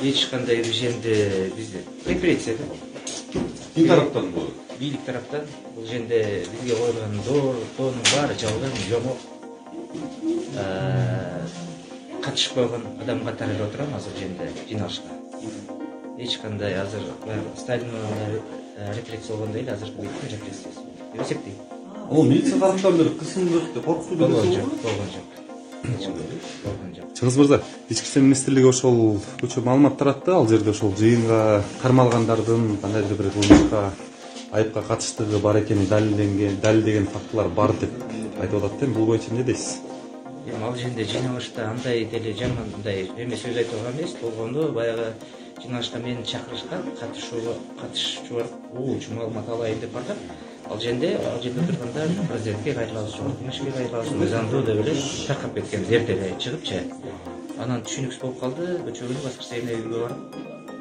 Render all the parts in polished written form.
эч кандай жерде бизде репрессия да. Ким тараптан бул? Бийлик тараптан. Бул жерде бизге коюлган доонун баары жабылган, жомок. Катышпаган адам катары эле отурам азыр жерде жыйналышка. Эч кандай азыр Сталин репрессия болгондой эле азыркы бийликтин репрессиясы деп эсептейм. Ал милиция тараптан бир кысымдык деп коркутуу болгон жок. Чыңгыз мырза, ички иштер министрлиги ошол көчө маалымат таратты, ал жерде ошол жыйынга кармалгандардын кандайдыр бир кылмышка айыпка катыштыгы бар экени далилдеген фактылар бар деп айтып атат. Бул боюнча эмне дейсиз? Ал жерде жыйналышта андай деле жаман мындай эме сөз айтып алган эмес болгондо, баягы жыйналышка мени чакырышкан, катышуучу уулчу маалымат алайын деп бардым. Ал жерде турганда президентке кайрылабыз, жогорку кайрылабыз, мыйзамдуу деп эле таркап кеткен эртеге чыгыпчы. Анан түшүнүксүз болуп калды, көчөгүнү воскресенье үйгө барып,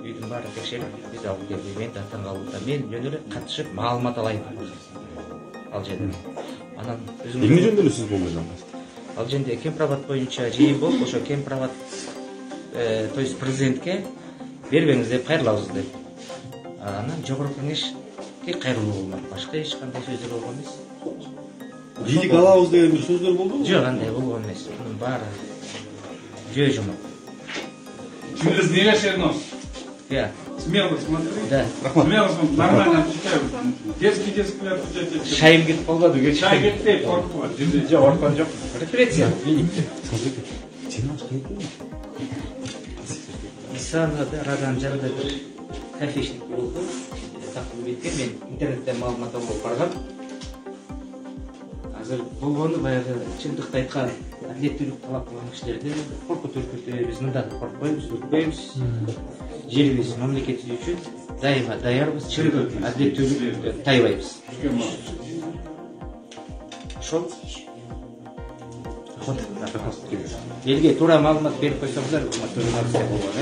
үйдүн баарын текшерип, биз алып келдик. Мен таң калдым да, мен жөн эле катышып маалымат алайын ал жерде. Анан эмне жөнүндө эле сөз болду? Ал жерде кемпирабад боюнча жыйын болуп, ошо кемпирабад то есть президентке бербеңиз деп кайрылабыз деп. Анан жогорку кеңешке кайрылуу болмок. Башка эч кандай сөздөр болгон эмес. Бийлик алабыз деген бир сөздөр болдубу? Жок, андай болгон эмес. Мунун баары жөө жумак. Через нерешено. Я. Смело смотри. Да. Смело, нормально читаю. Детский отвечать. Шайым кетип калбады. Шай кетти, коркпа. Жок, корккон жок. Репрессия. Радан жарда бир кофейшник болду. Тактын бетке мен интернеттен маалымат алып баргам. Азыр болгону баягы чындыкты айткан адилеттүүлүк талап кылган кишилерди коркутуп үркүтөбүз, мындан коркпойбуз, үркпөйбүз. Жерибиз, мамлекетибиз үчүн дайыма даярбыз, чындык, адилеттүүлүктү тайбайбыз. Ошол элге туура маалымат берип койсоңуздар, журналистер болгон,